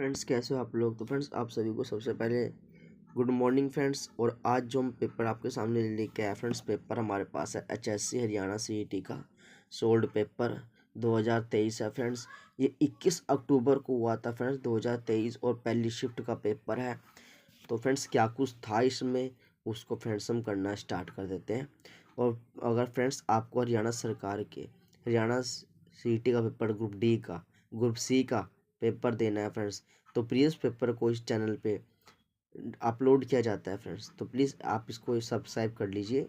Friends, कैसे हो आप लोग। तो फ्रेंड्स, आप सभी को सबसे पहले गुड मॉर्निंग फ्रेंड्स। और आज जो हम पेपर आपके सामने लेके आए फ्रेंड्स, पेपर हमारे पास है HSC हरियाणा CET का सोल्ड पेपर 2023 है फ्रेंड्स। ये 21 अक्टूबर को हुआ था फ्रेंड्स 2023 और पहली शिफ्ट का पेपर है। तो फ्रेंड्स, क्या कुछ था इसमें, उसको फ्रेंड्स हम करना स्टार्ट कर देते हैं। और अगर फ्रेंड्स आपको हरियाणा सरकार के हरियाणा CET का पेपर ग्रुप D का ग्रुप C का पेपर देना है फ्रेंड्स, तो प्रीवियस पेपर को इस चैनल पे अपलोड किया जाता है फ्रेंड्स। तो प्लीज़ आप इसको सब्सक्राइब कर लीजिए,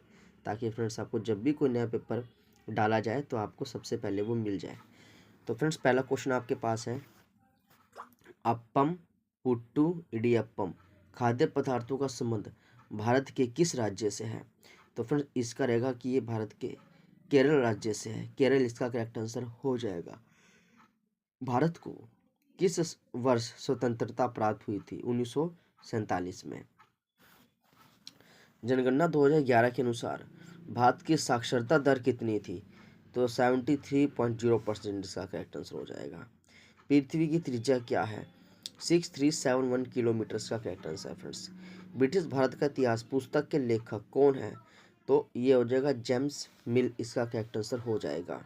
ताकि फ्रेंड्स आपको जब भी कोई नया पेपर डाला जाए तो आपको सबसे पहले वो मिल जाए। तो फ्रेंड्स, पहला क्वेश्चन आपके पास है, अप्पम पुट्टू इडियप्पम खाद्य पदार्थों का संबंध भारत के किस राज्य से है। तो फ्रेंड्स, इसका रहेगा कि ये भारत के केरल राज्य से है। केरल इसका करेक्ट आंसर हो जाएगा। भारत को किस वर्ष स्वतंत्रता प्राप्त हुई थी। 1947 में। जनगणना 2011 के अनुसार भारत की साक्षरता दर कितनी थी। तो 73.0% इसका करेक्ट आंसर हो जाएगा। पृथ्वी की त्रिज्या क्या है। 6371 किलोमीटर का करेक्ट आंसर है फ्रेंड्स। ब्रिटिश भारत का इतिहास पुस्तक के लेखक कौन है। तो ये हो जाएगा जेम्स मिल, इसका करेक्ट आंसर हो जाएगा।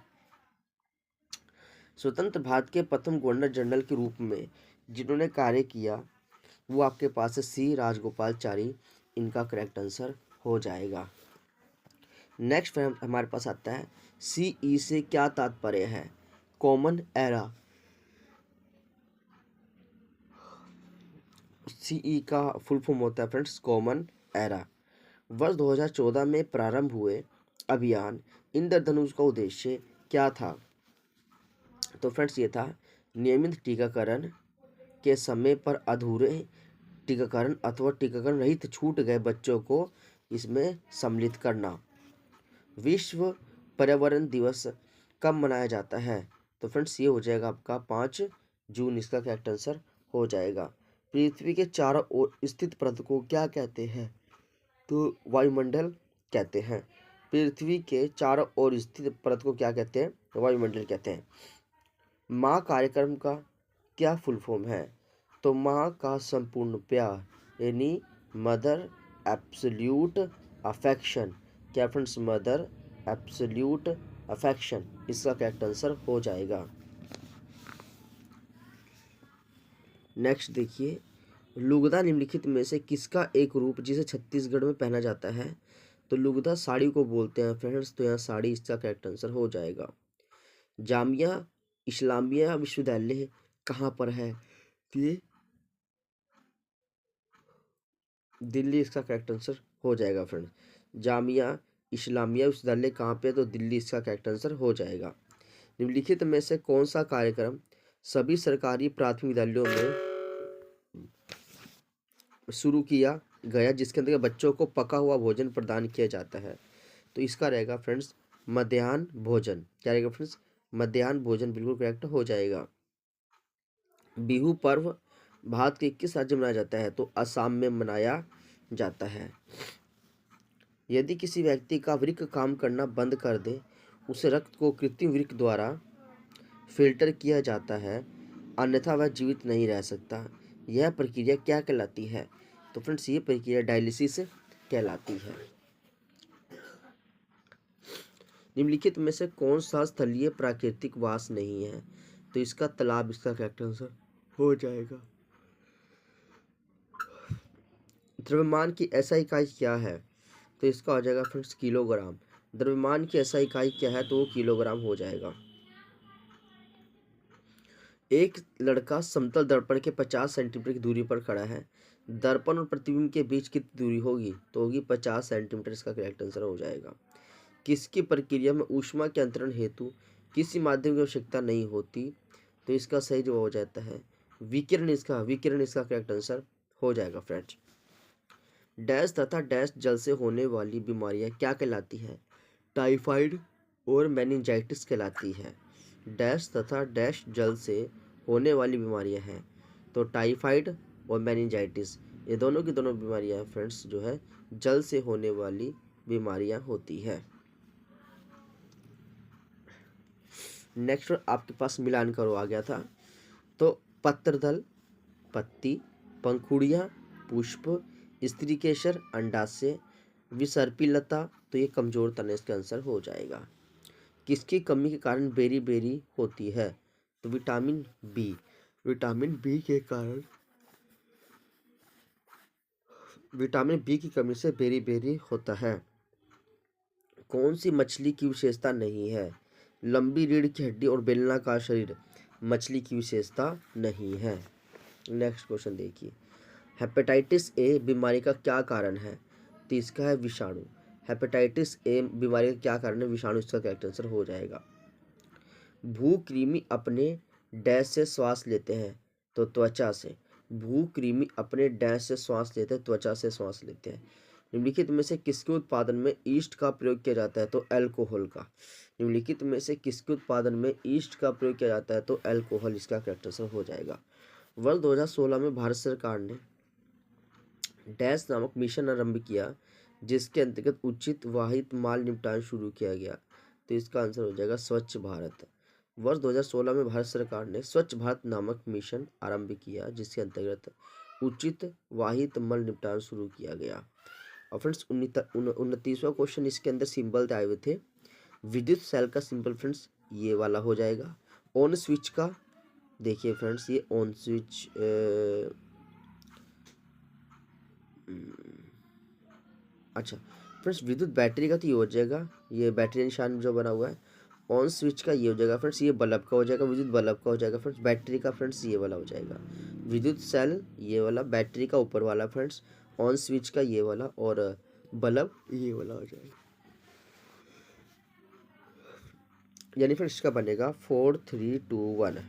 स्वतंत्र भारत के प्रथम गवर्नर जनरल के रूप में जिन्होंने कार्य किया वो आपके पास है C राजगोपालचारी, इनका करेक्ट आंसर हो जाएगा। नेक्स्ट हमारे पास आता है CE से क्या तात्पर्य है। Common era. CE का फुल फॉर्म होता है फ्रेंड्स कॉमन एरा। वर्ष 2014 में प्रारंभ हुए अभियान इंद्रधनुष का उद्देश्य क्या था। तो फ्रेंड्स, ये था नियमित टीकाकरण के समय पर अधूरे टीकाकरण अथवा टीकाकरण रहित छूट गए बच्चों को इसमें सम्मिलित करना। विश्व पर्यावरण दिवस कब मनाया जाता है। तो फ्रेंड्स, ये हो जाएगा आपका 5 जून, इसका करेक्ट आंसर हो जाएगा। पृथ्वी के चारों ओर स्थित परत को क्या कहते हैं। तो वायुमंडल कहते हैं। पृथ्वी के चारों ओर स्थित परत को क्या कहते हैं। वायुमंडल कहते हैं। माँ कार्यक्रम का क्या फुल फॉर्म है। तो माँ का संपूर्ण प्यार यानी मदर एब्सोल्यूट अफेक्शन। क्या फ्रेंड्स, मदर एब्सोल्यूट अफेक्शन, इसका करेक्ट आंसर हो जाएगा। नेक्स्ट देखिए, लुगदा निम्नलिखित में से किसका एक रूप जिसे छत्तीसगढ़ में पहना जाता है। तो लुगदा साड़ी को बोलते हैं फ्रेंड्स, तो यहाँ साड़ी इसका करेक्ट आंसर हो जाएगा। जामिया इस्लामिया विश्वविद्यालय कहाँ पर है। तो ये दिल्ली इसका करेक्ट आंसर हो जाएगा फ्रेंड्स। जामिया इस्लामिया विश्वविद्यालय कहाँ पे है। तो दिल्ली इसका करेक्ट आंसर हो जाएगा। निम्नलिखित में से कौन सा कार्यक्रम सभी सरकारी प्राथमिक विद्यालयों में शुरू किया गया जिसके अंदर बच्चों को पका हुआ भोजन प्रदान किया जाता है। तो इसका रहेगा फ्रेंड्स मध्याह्न भोजन। क्या रहेगा फ्रेंड्स, मध्याह्न भोजन, बिल्कुल करेक्ट हो जाएगा। बिहू पर्व भारत के किस राज्य में मनाया जाता है। तो असम में मनाया जाता है। यदि किसी व्यक्ति का वृक्क काम करना बंद कर दे, उसे रक्त को कृत्रिम वृक्क द्वारा फिल्टर किया जाता है, अन्यथा वह जीवित नहीं रह सकता। यह प्रक्रिया क्या कहलाती है। तो फ्रेंड्स, ये प्रक्रिया डायलिसिस कहलाती है। निम्नलिखित में से कौन सा स्थलीय प्राकृतिक वास नहीं है। तो इसका तालाब इसका करेक्ट आंसर हो जाएगा। द्रव्यमान की ऐसा इकाई क्या है। तो इसका हो जाएगा फ्रेंड्स किलोग्राम। द्रव्यमान की ऐसा इकाई क्या है। तो वो किलोग्राम हो जाएगा। एक लड़का समतल दर्पण के 50 सेंटीमीटर की दूरी पर खड़ा है। दर्पण और प्रतिबिंब के बीच कितनी दूरी होगी। तो होगी 50 सेंटीमीटर, इसका करेक्ट आंसर हो जाएगा। किसकी प्रक्रिया में ऊष्मा के अंतरण हेतु किसी माध्यम की आवश्यकता नहीं होती। तो इसका सही जवाब हो जाता है विकिरण। इसका करेक्ट आंसर हो जाएगा फ्रेंड्स। डैश तथा डैश जल से होने वाली बीमारियां क्या कहलाती है। टाइफाइड और मेनिंजाइटिस कहलाती है। डैश तथा डैश जल से होने वाली बीमारियां हैं। तो टाइफाइड और मेनिंजाइटिस, ये दोनों की दोनों बीमारियां फ्रेंड्स जो है जल से होने वाली बीमारियां होती है। नेक्स्ट आपके पास मिलान करो आ गया था। तो पत्रदल, पत्ती, पंखुड़ियाँ, पुष्प, स्त्रीकेसर, अंडाशय, विसर्पी लता। तो ये कमजोर तना इसका आंसर हो जाएगा। किसकी कमी के कारण बेरी बेरी होती है? तो विटामिन बी, विटामिन बी के कारण, विटामिन बी की कमी से बेरी बेरी होता है। कौन सी मछली की विशेषता नहीं है? लंबी रीढ़ की हड्डी और बेलनाकार शरीर मछली की विशेषता नहीं है। नेक्स्ट क्वेश्चन देखिए, हेपेटाइटिस ए बीमारी का क्या कारण है? तो इसका है विषाणु। हेपेटाइटिस ए बीमारी का क्या कारण है? विषाणु इसका करेक्ट आंसर हो जाएगा। भूकृमि अपने डैश से श्वास लेते हैं? तो त्वचा से। भूकृमि अपने डैश से श्वास लेते हैं? त्वचा से श्वास लेते हैं। निम्नलिखित में से किसके उत्पादन में ईस्ट का प्रयोग किया जाता है? तो अल्कोहल का। निम्नलिखित में से किसके उत्पादन में ईस्ट का प्रयोग किया जाता है? तो अल्कोहल इसका करेक्ट आंसर हो जाएगा। वर्ष 2016 में भारत सरकार ने डैश नामक मिशन आरंभ किया जिसके अंतर्गत उचित वाहित माल निपटान शुरू किया गया। तो इसका आंसर हो जाएगा स्वच्छ भारत। वर्ष 2016 में भारत सरकार ने स्वच्छ भारत नामक मिशन आरंभ किया जिसके अंतर्गत उचित वाहित मल निपटान शुरू किया गया। और फ्रेंड्स 29वां क्वेश्चन इसके अंदर सिंबल आए हुए थे। विद्युत सेल का सिंबल फ्रेंड्स ये वाला हो जाएगा। ऑन स्विच का देखिए फ्रेंड्स, ये ऑन स्विच अच्छा फ्रेंड्स, विद्युत बैटरी का तो ये हो जाएगा, ये बैटरी निशान जो बना हुआ है। ऑन स्विच का ये हो जाएगा फ्रेंड्स, ये बल्ब का हो जाएगा। विद्युत बल्ब का हो जाएगा फ्रेंड्स। बैटरी का फ्रेंड्स ये वाला हो जाएगा। विद्युत सेल ये वाला, बैटरी का ऊपर वाला फ्रेंड्स, ऑन स्विच का ये वाला, और बल्ब ये वाला हो जाएगा। यानी फ्रेंड्स इसका बनेगा 4 3 2 1।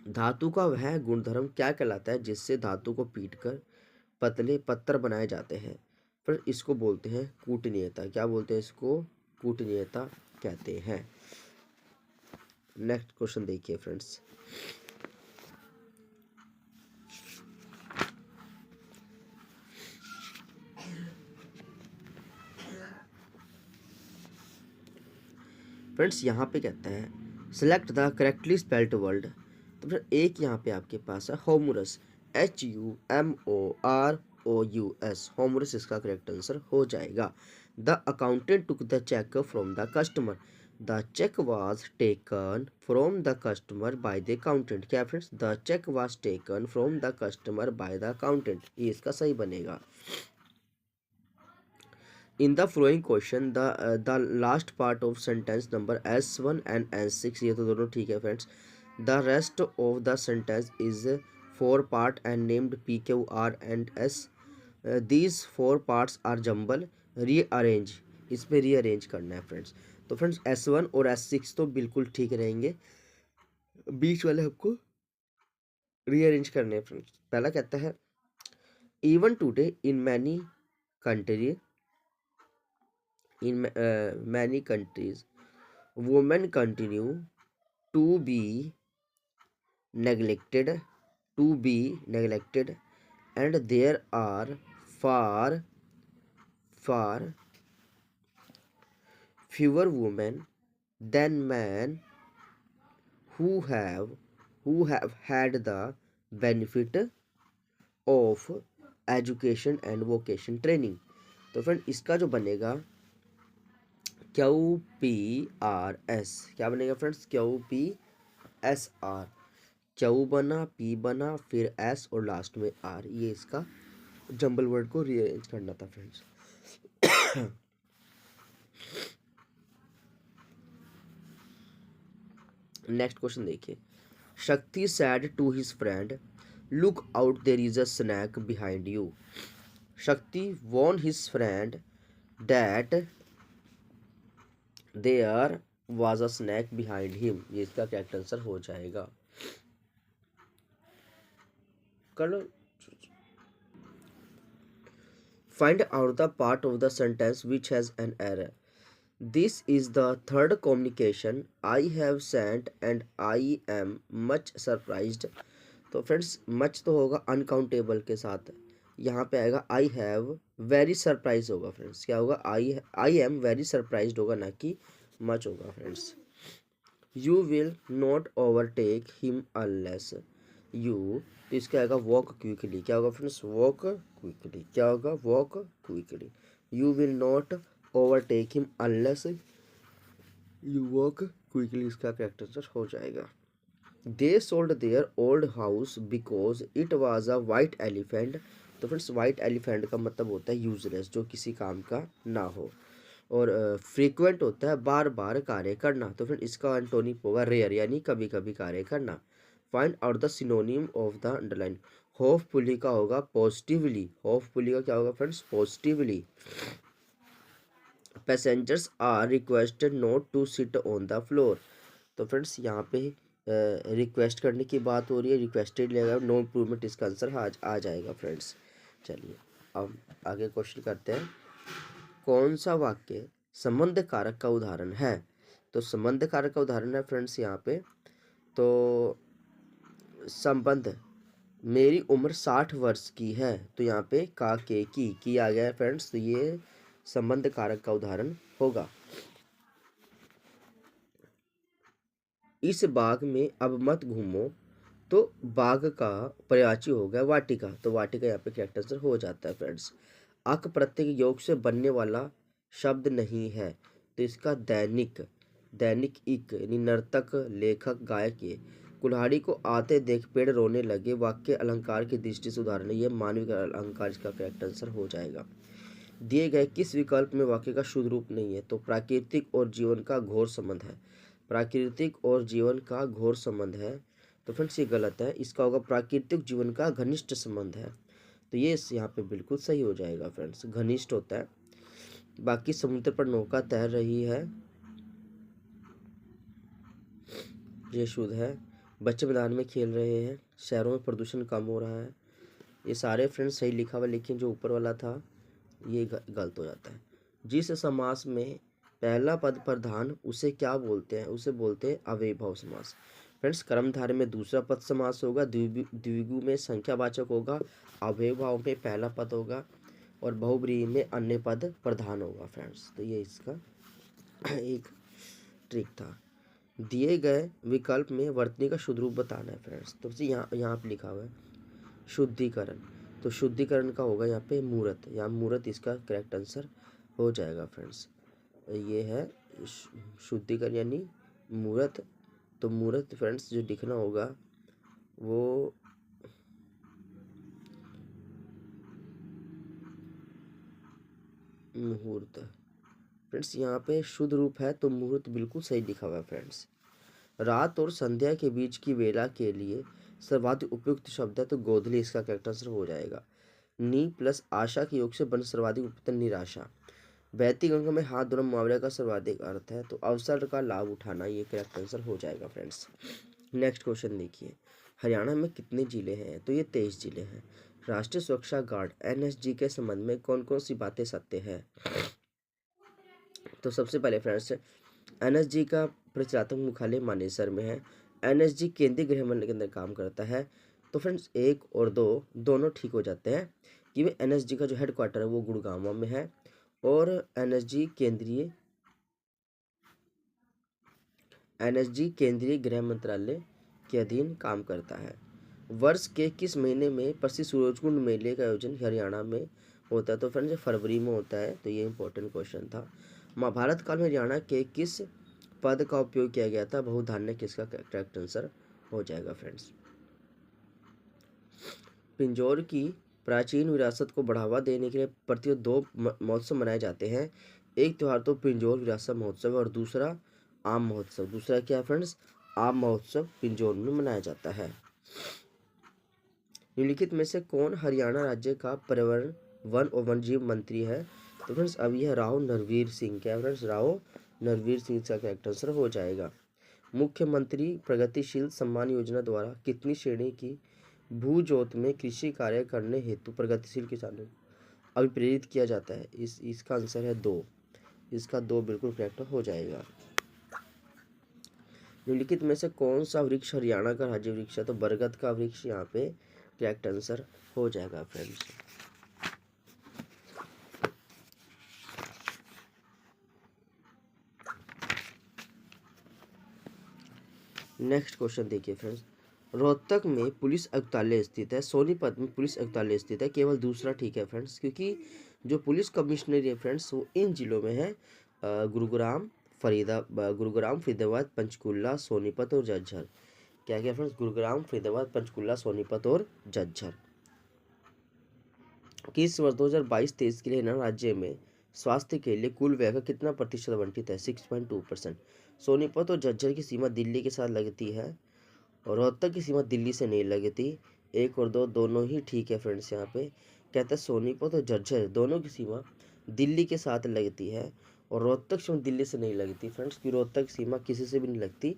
धातु का वह गुणधर्म क्या कहलाता है जिससे धातु को पीटकर पतले पत्थर बनाए जाते हैं? फिर इसको बोलते हैं कूटनीयता। क्या बोलते हैं इसको? कूटनीयता कहते हैं। नेक्स्ट क्वेश्चन देखिए फ्रेंड्स, फ्रेंड्स यहाँ पे कहता है select the correctly spelled word. तो फिर एक यहाँ पे आपके पास है होमुरस, HUMOROUS, होमुरस इसका करेक्ट आंसर हो जाएगा। The accountant took the cheque from the customer. The cheque was taken from the customer by the accountant. क्या friends? The cheque was taken from the customer by the accountant, ये इसका सही बनेगा। In the following question the last part of sentence number S1 and S6, ये तो दोनों ठीक है friends. The rest of the sentence is 4 part and named PQR and S। These 4 parts are jumbled, rearrange, इसमें rearrange करना है friends. तो friends S1 और S6 तो बिल्कुल ठीक रहेंगे, बीच वाले हमको रीअरेंज करने हैं फ्रेंड्स। पहला कहता है even today in many country, in many countries women continue to be neglected, and there are far fewer women than men who have had the benefit of education and vocation training। तो friend इसका जो बनेगा QPRS, क्या बनेगा friends? QPSR, Q बना, P बना, फिर S और लास्ट में आर, ये इसका जंबल वर्ड को रीअरेंज करना था फ्रेंड्स। नेक्स्ट क्वेश्चन देखिए, Shakti said to his friend look out there is a snake behind you. Shakti warned his friend that there was a snake behind him, ये इसका करेक्ट आंसर हो जाएगा। कर लो। Find out the part of the sentence which has an error. This is the third communication I have sent and I am much surprised. तो friends much तो होगा uncountable के साथ, यहाँ पे आएगा आई हैव वेरी सरप्राइज होगा friends. क्या होगा? आई एम वेरी सरप्राइज्ड होगा, ना कि मच होगा friends. You will not overtake him unless, you, तो इसका आएगा वॉक क्विकली। क्या होगा फ्रेंड्स? Walk quickly. क्या होगा? Walk quickly. You will not overtake him unless you walk quickly, इसका करेक्ट आंसर हो जाएगा। They sold their old house because it was a white elephant. तो फ्रेंड्स वाइट एलिफेंट का मतलब होता है यूजलेस, जो किसी काम का ना हो। और फ्रीक्वेंट होता है बार बार कार्य करना। तो फिर इसका एंटोनिम होगा रेयर, यानी कभी कभी कार्य करना। Find out the synonym of the underline. Hopefully का होगा पॉजिटिवली। होपफुली का क्या होगा friends? Positively. Passengers are requested not to sit on the floor. तो फ्रेंड्स यहाँ पे रिक्वेस्ट करने की बात हो रही है, रिक्वेस्टेड लेगा, नो इम्प्रूवमेंट, इसका आंसर आ जाएगा फ्रेंड्स। चलिए अब आगे क्वेश्चन करते हैं। कौन सा वाक्य संबंध कारक का उदाहरण है? तो संबंध कारक का उदाहरण है फ्रेंड्स यहाँ पे, तो संबंध, मेरी उम्र 60 वर्ष की है। तो यहाँ पे का के की आ गया है फ्रेंड्स, तो ये संबंध कारक का उदाहरण होगा। इस बाग में अब मत घूमो, तो बाग का पर्यायवाची हो गया वाटिका। तो वाटिका यहाँ पे करेक्ट आंसर हो जाता है फ्रेंड्स। अक प्रत्यय योग से बनने वाला शब्द नहीं है। तो इसका दैनिक, दैनिक इक, यानी नर्तक, लेखक, गायक। ये कुल्हाड़ी को आते देख पेड़ रोने लगे, वाक्य अलंकार की दृष्टि से उदाहरण है, ये मानविक अलंकार, इसका करेक्ट आंसर हो जाएगा। दिए गए किस विकल्प में वाक्य का शुद्ध रूप नहीं है? तो प्राकृतिक और जीवन का घोर संबंध है। प्राकृतिक और जीवन का घोर संबंध है, तो फ्रेंड्स ये गलत है। इसका होगा प्राकृतिक जीवन का घनिष्ठ संबंध है। तो ये यहाँ पे बिल्कुल सही हो जाएगा फ्रेंड्स, घनिष्ठ होता है। बाकी समुद्र पर नौका तैर रही है, ये शुद्ध है। बच्चे मैदान में खेल रहे हैं, शहरों में प्रदूषण कम हो रहा है, ये सारे फ्रेंड्स सही लिखा हुआ, लेकिन जो ऊपर वाला था ये गलत हो जाता है। जिस समास में पहला पद प्रधान, उसे क्या बोलते हैं? उसे बोलते हैं अव्ययभाव समास। फ्रेंड्स कर्मधारय में दूसरा पद समास होगा, द्विगु में संख्यावाचक होगा, अव्ययभाव में पहला पद होगा, और बहुब्रीहि में अन्य पद प्रधान होगा फ्रेंड्स। तो ये इसका एक ट्रिक था। दिए गए विकल्प में वर्तनी का शुद्ध रूप बताना है फ्रेंड्स। तो यहाँ पे लिखा हुआ है शुद्धिकरण, तो शुद्धिकरण का होगा यहाँ पे मूर्त, या मूर्त इसका करेक्ट आंसर हो जाएगा फ्रेंड्स। ये है शुद्धिकरण यानी मूर्त। तो मूर्त फ्रेंड्स जो लिखना होगा वो मुहूर्त। फ्रेंड्स यहाँ पे शुद्ध रूप है, तो मुहूर्त बिल्कुल सही लिखा हुआ है फ्रेंड्स। रात और संध्या के बीच की वेला के लिए सर्वाधिक उपयुक्त शब्द है, तो गोधली इसका करेक्ट आंसर हो जाएगा। नी प्लस आशा के योग से बन सर्वाधिक उपयुक्त निराशा। बहती गंगा में हाथ धोना मुहावरे का सर्वाधिक अर्थ है, तो अवसर का लाभ उठाना, ये करेक्ट आंसर हो जाएगा फ्रेंड्स। नेक्स्ट क्वेश्चन देखिए, हरियाणा में कितने जिले हैं? तो ये 23 जिले हैं। राष्ट्रीय सुरक्षा गार्ड एनएसजी के संबंध में कौन कौन सी बातें सत्य है? तो सबसे पहले फ्रेंड्स एनएसजी का प्रचारात्मक मुख्यालय मानेसर में है। एनएसजी केंद्रीय गृह मंडल के अंदर काम करता है। तो फ्रेंड्स 1 और 2 दोनों ठीक हो जाते हैं कि वे एनएसजी का जो हेडक्वार्टर है वो गुड़गांव में है, और एनएसजी केंद्रीय गृह मंत्रालय के अधीन काम करता है। वर्ष के किस महीने में प्रसिद्ध सूरजकुंड मेले का आयोजन हरियाणा में होता है? तो फ्रेंड्स फरवरी में होता है, तो ये इंपॉर्टेंट क्वेश्चन था। महाभारत काल में हरियाणा के किस पद का उपयोग किया गया था? बहुधान्य, किसका करेक्ट आंसर हो जाएगा फ्रेंड्स। पिंजौर की प्राचीन विरासत को बढ़ावा देने के लिए प्रतिवर्ष 2 महोत्सव मनाए जाते हैं। एक त्यौहार तो पिंजौर विरासत महोत्सव और दूसरा आम महोत्सव। दूसरा क्या है फ्रेंड्स? आम महोत्सव पिंजौर में मनाया जाता है। निम्नलिखित में से कौन हरियाणा राज्य का पर्यावरण, वन और वन्यजीव मंत्री है? तो फ्रेंड्स अब यह राव नरवीर सिंह, क्या फ्रेंड्स? राव नरवीर सिंह का करेक्ट आंसर हो जाएगा। मुख्यमंत्री प्रगतिशील सम्मान योजना द्वारा कितनी श्रेणी की भू जोत में कृषि कार्य करने हेतु प्रगतिशील किसानों को अभिप्रेरित किया जाता है? इसका आंसर है 2, इसका 2 बिल्कुल करेक्ट हो जाएगा। निम्नलिखित में से कौन सा वृक्ष हरियाणा का राज्य वृक्ष है? तो बरगद का वृक्ष यहाँ पे करेक्ट आंसर हो जाएगा फ्रेंड्स। नेक्स्ट क्वेश्चन देखिए फ्रेंड्स, रोहतक में पुलिस आयुक्तालय स्थित है, सोनीपत में पुलिस आयुक्तालय स्थित है, केवल दूसरा ठीक है फ्रेंड्स, क्योंकि जो पुलिस कमिश्नरी है फ्रेंड्स वो इन जिलों में है, गुरुग्राम, फरीदाबाद, पंचकुला, सोनीपत और झज्जर। क्या क्या फ्रेंड्स? गुरुग्राम, फरीदाबाद, पंचकुला, सोनीपत और झज्जर। किस वर्ष 2022-23 के लिए हरियाणा राज्य में स्वास्थ्य के लिए कुल व्यय का कितना प्रतिशत आवंटित है? 6.2%। सोनीपत और झज्जर की सीमा दिल्ली के साथ लगती है और रोहतक की सीमा दिल्ली से नहीं लगती। 1 और 2 दोनों ही ठीक है फ्रेंड्स। यहाँ पे कहता है सोनीपत और झज्जर दोनों की सीमा दिल्ली के साथ लगती है और रोहतक सीमा दिल्ली से नहीं लगती फ्रेंड्स, की रोहतक सीमा किसी से भी नहीं लगती,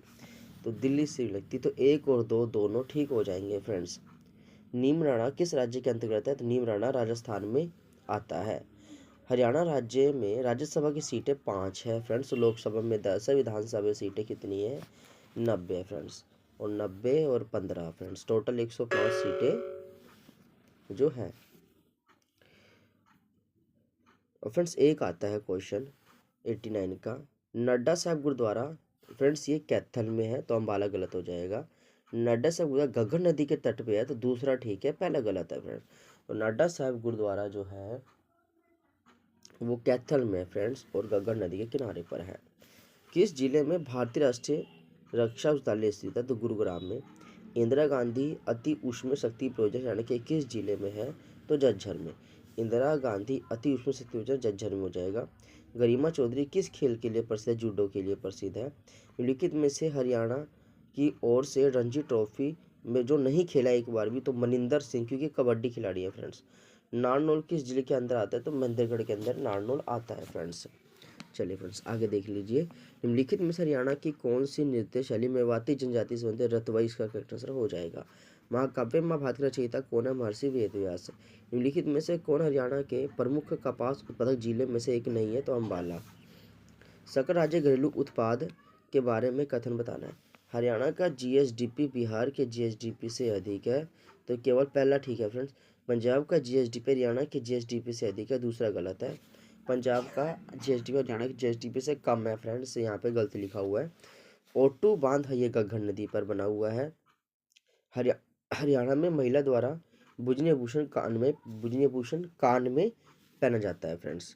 तो दिल्ली से भी लगती। तो 1 और 2 दोनों ठीक हो जाएंगे फ्रेंड्स। नीमराणा किस राज्य के अंतर्गत है? तो नीमराणा राजस्थान में आता है। हरियाणा राज्य में राज्यसभा की सीटें 5 है फ्रेंड्स, लोकसभा में 10 है, विधानसभा सीटें कितनी है? 90 फ्रेंड्स, और 90 और 15 फ्रेंड्स, टोटल 105 सीटें जो है। और फ्रेंड्स एक आता है क्वेश्चन 89 का, नड्डा साहब गुरुद्वारा, फ्रेंड्स ये कैथल में है तो अम्बाला गलत हो जाएगा। नड्डा साहब गुरुद्वारा घग्गर नदी के तट पे है तो दूसरा ठीक है, पहला गलत है फ्रेंड्स। तो नड्डा साहब गुरुद्वारा जो है वो कैथल में है फ्रेंड्स और घग्गर नदी के किनारे पर है। किस जिले में भारतीय राष्ट्रीय रक्षा विद्यालय स्थित है? तो गुरुग्राम में। इंदिरा गांधी अति ऊष्म शक्ति प्रोजेक्ट यानी कि किस जिले में है? तो झज्जर में। इंदिरा गांधी अति ऊष्म शक्ति प्रोजेक्ट झज्जर में हो जाएगा। गरिमा चौधरी किस खेल के लिए प्रसिद्ध है? जूडो के लिए प्रसिद्ध है। निम्नलिखित में से हरियाणा की ओर से रणजी ट्रॉफी में जो नहीं खेला एक बार भी, तो मनिंदर सिंह, क्योंकि कबड्डी खिलाड़ी है फ्रेंड्स। नारनौल किस जिले के अंदर आता है? तो महेंद्रगढ़ के अंदर नारनौल आता है फ्रेंड्स। चलिए फ्रेंड्स आगे देख लीजिए, निम्नलिखित में से हरियाणा की कौन सी नृत्य शैली मेवाती जनजाति से बनती है? रतवाई इसका करेक्ट आंसर हो जाएगा। महाकाव्य महाभारत का रचयिता कौन है? महर्षि वेदव्यास। निम्नलिखित में से कौन हरियाणा के प्रमुख कपास उत्पादक जिले में से एक नहीं है? तो अम्बाला। सकल राज्य घरेलू उत्पाद के बारे में कथन बताना है। हरियाणा का जीएसडीपी बिहार के जीएसडीपी से अधिक है, तो केवल पहला ठीक है फ्रेंड्स। पंजाब का जीएसडीपी हरियाणा के जीएसडीपी से अधिक है, दूसरा गलत है। पंजाब का जीएसडीपी हरियाणा के जीएसडीपी से कम है फ्रेंड्स, यहाँ पे गलती लिखा हुआ है। ओटू बांध है ये घग्गर नदी पर बना हुआ है। हरियाणा में महिला द्वारा बुजनी भूषण कान में पहना जाता है फ्रेंड्स।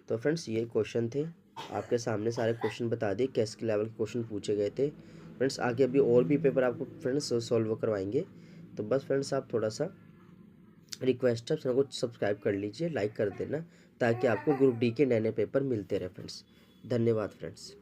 तो फ्रेंड्स ये क्वेश्चन थे, आपके सामने सारे क्वेश्चन बता दिए, कैसे लेवल के क्वेश्चन पूछे गए थे फ्रेंड्स। आगे अभी और भी पेपर आपको फ्रेंड्स सॉल्व करवाएंगे, तो बस फ्रेंड्स आप थोड़ा सा रिक्वेस्ट है, चैनल को सब्सक्राइब कर लीजिए, लाइक कर देना, ताकि आपको ग्रुप डी के नए नए पेपर मिलते रहे फ्रेंड्स। धन्यवाद फ्रेंड्स।